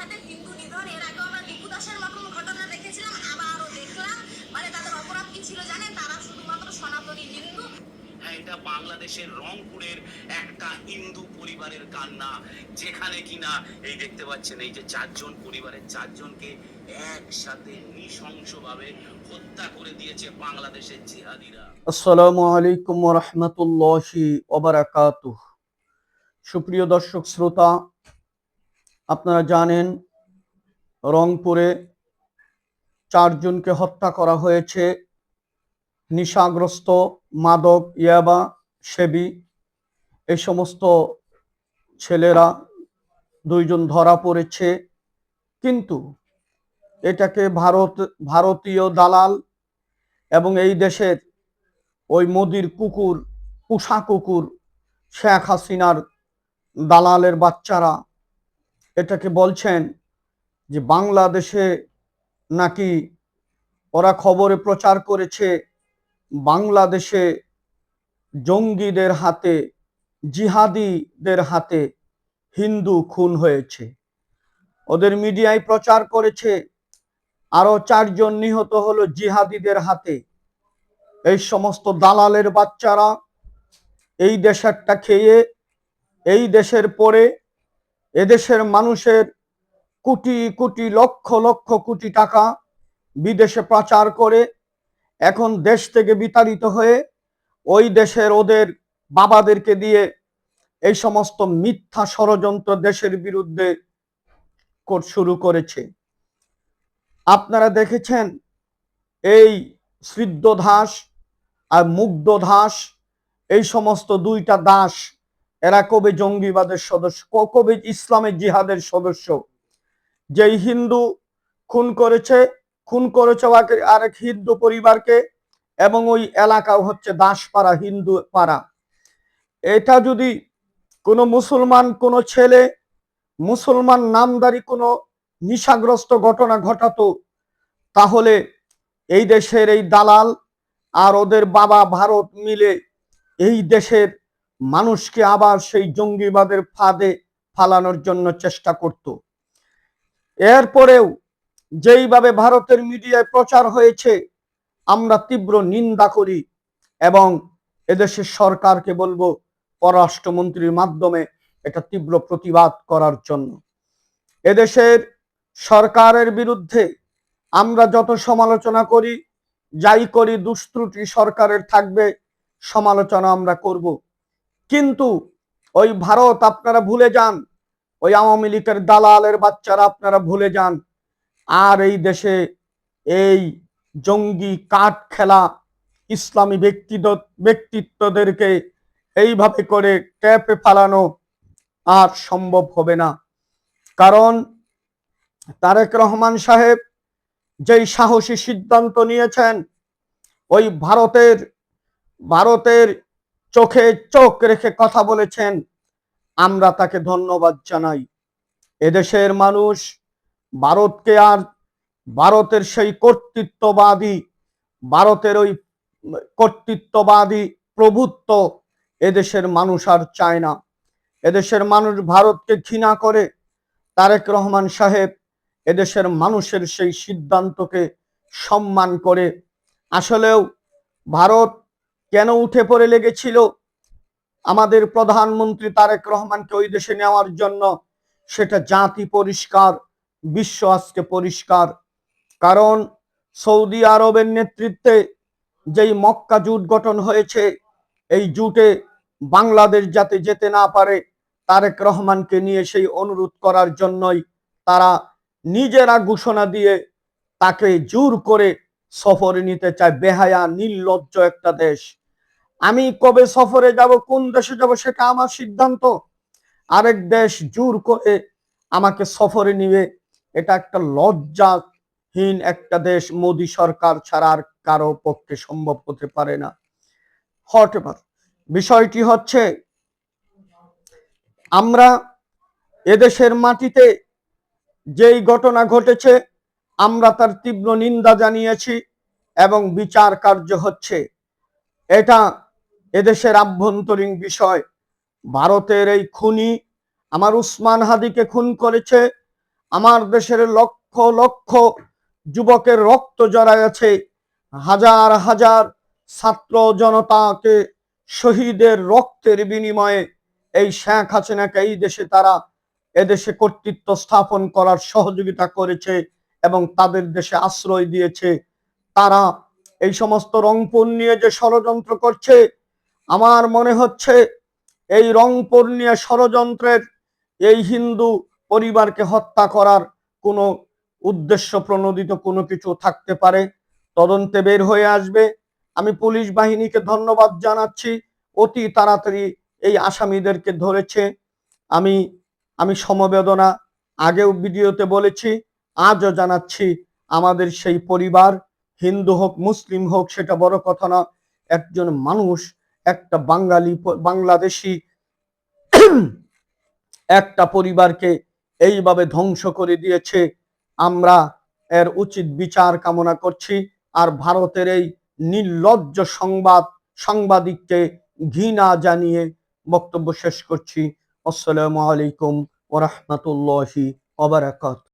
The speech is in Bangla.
সাথে হিন্দু নিধন, এর আগেও আমরা দীপু দাসের মতন ঘটনা দেখেছিলাম, আবারও দেখলাম। মানে তাদের অপরাধ কি ছিল জানেন? তারা শুধুমাত্র সনাতনী হিন্দু। হ্যাঁ, এটা বাংলাদেশের রংপুরের একটা হিন্দু পরিবারের কান্না, যেখানে কিনা এই দেখতে পাচ্ছেন এই যে চারজন পরিবারের চারজনকে একসাথে নৃশংসভাবে হত্যা করে দিয়েছে বাংলাদেশের জিহাদিরা। আসসালামু আলাইকুম ওয়া রাহমাতুল্লাহি ওয়া বারাকাতুহু। সুপ্রিয় দর্শক শ্রোতা, আপনারা জানেন রংপুরে চারজনকে হত্যা করা হয়েছে। নেশাগ্রস্ত, মাদক, ইয়াবা সেবী এই সমস্ত ছেলেরা দুইজন ধরা পড়েছে। কিন্তু এটাকে ভারতীয় দালাল এবং এই দেশের ওই মোদির কুকুর, পোষা কুকুর শেখ হাসিনার দালালের বাচ্চারা এটাকে বলছেন যে বাংলাদেশে নাকি ওরা খবরে প্রচার করেছে বাংলাদেশে জঙ্গিদের হাতে, জিহাদিদের হাতে হিন্দু খুন হয়েছে। ওদের মিডিয়ায় প্রচার করেছে আরো চারজন নিহত হলো জিহাদিদের হাতে। এই সমস্ত দালালের বাচ্চারা এই দেশেরটা খেয়ে, এই দেশের পরে এদেশের মানুষের কোটি কোটি লক্ষ লক্ষ কোটি টাকা বিদেশে পাচার করে এখন দেশ থেকে বিতাড়িত হয়ে ওই দেশের ওদের বাবাদেরকে দিয়ে এই সমস্ত মিথ্যা ষড়যন্ত্র দেশের বিরুদ্ধে শুরু করেছে। আপনারা দেখেছেন এই সিদ্ধ দাস আর মুগ্ধ দাস, এই সমস্ত দুইটা দাস, এরা কবে জঙ্গিবাদের সদস্য, কবে ইসলামের জিহাদের সদস্য। যেই হিন্দু খুন করেছে আরেক হিন্দু পরিবারকে, এবং ওই এলাকাও হচ্ছে দাসপাড়া, হিন্দু পাড়া। এটা যদি কোনো মুসলমান, কোনো ছেলে মুসলমান নামদারি কোনো নিশাগ্রস্ত ঘটনা ঘটাতো, তাহলে এই দেশের এই দালাল আর ওদের বাবা ভারত মিলে এই দেশের মানুষকে আবার সেই জঙ্গিবাদের ফাঁদে ফালানোর জন্য চেষ্টা করত। এরপরেও যেইভাবে ভারতের মিডিয়ায় প্রচার হয়েছে আমরা তীব্র নিন্দা করি এবং এদেশের সরকারকে বলবো পররাষ্ট্রমন্ত্রীর মাধ্যমে এটা তীব্র প্রতিবাদ করার জন্য। এদেশের সরকারের বিরুদ্ধে আমরা যত সমালোচনা করি, যাই করি, দুষ্ত্রুটি সরকারের থাকবে, সমালোচনা আমরা করব। কিন্তু ওই ভারত আপনারা ভুলে যান, ওই আওয়ামী লীগের দালালের বাচ্চারা আপনারা ভুলে যান। আর এই দেশে এই জঙ্গি কাঠ খেলা ইসলামী ব্যক্তিত্বদেরকে এইভাবে করে ট্যাপে ফালানো আর সম্ভব হবে না। কারণ তারেক রহমান সাহেব যেই সাহসী সিদ্ধান্ত নিয়েছেন, ওই ভারতের চোখে চোখ রেখে কথা বলেছেন, আমরা তাকে ধন্যবাদ জানাই। এদেশের মানুষ ভারতকে আর ভারতের সেই কর্তৃত্ববাদী প্রভুত্ব এদেশের মানুষ আর চায় না। এদেশের মানুষ ভারতকে ঘৃণা করে। তারেক রহমান সাহেব এদেশের মানুষের সেই সিদ্ধান্তকে সম্মান করে। আসলেও ভারত কেন উঠে পড়ে লেগেছিল আমাদের প্রধানমন্ত্রী তারেক রহমানকে ওই দেশে নেওয়ার জন্য, সেটা জাতি পরিষ্কার, বিশ্ব আজকে পরিষ্কার। কারণ সৌদি আরবের নেতৃত্বে যেই মক্কা জোট গঠন হয়েছে, এই জোটে বাংলাদেশ যাতে যেতে না পারে তারেক রহমানকে নিয়ে সেই অনুরোধ করার জন্যই তারা নিজেরা ঘোষণা দিয়ে তাকে জোর করে সফরে নিতে চায়। বেহায়া নির্লজ্জ একটা দেশ। আমি কবে সফরে যাব, কোন দেশে যাব সেটা আমার সিদ্ধান্ত। আরেক দেশ জোর করে আমাকে সফরে নিবে, এটা একটা লজ্জাহীন একটা দেশ। মোদী সরকার ছাড়া আর কারো পক্ষে সম্ভব হতে পারে না। বিষয়টি হচ্ছে আমরা এদেশের মাটিতে যেই ঘটনা ঘটেছে আমরা তার তীব্র নিন্দা জানিয়েছি এবং বিচার কার্য হচ্ছে। এটা এদেশের আভ্যন্তরীণ বিষয়। ভারতের এই খুনি আমার উসমান হাদিকে খুন করেছে, আমার দেশের লক্ষ লক্ষ যুবকের রক্ত জড়ায় আছে, হাজার হাজার ছাত্র জনতাকে শহীদের রক্তের বিনিময়ে এই শেখ হাসিনাকে এই দেশে তারা এদেশে কর্তৃত্ব স্থাপন করার সহযোগিতা করেছে এবং তাদের দেশে আশ্রয় দিয়েছে। তারা এই সমস্ত রংপুর নিয়ে যে ষড়যন্ত্র করছে, আমার মনে হচ্ছে এই রংপুর নিয়ে ষড়যন্ত্রের এই হিন্দু পরিবারকে হত্যা করার কোনো উদ্দেশ্য প্রণোদিত কোনো কিছু থাকতে পারে। তদন্তে বের হয়ে আসবে। আমি পুলিশ বাহিনীকে ধন্যবাদ জানাচ্ছি, অতি তাড়াতাড়ি এই আসামিদেরকে ধরেছে। আমি আমি সমবেদনা আগেও ভিডিওতে বলেছি, আজও জানাচ্ছি। আমাদের সেই পরিবার, হিন্দু হোক মুসলিম হোক সেটা বড় কথা না, একজন মানুষ, একটা বাংলাদেশি একটা পরিবারকে এইভাবে ধ্বংস করে দিয়েছে। আমরা এর উচিত বিচার কামনা করছি। আর ভারতের এই নির্লজ্জ সাংবাদিককে ঘৃণা জানিয়ে বক্তব্য শেষ করছি। আসসালামু আলাইকুম ওয়া রাহমাতুল্লাহি ওয়া বারাকাতুহু।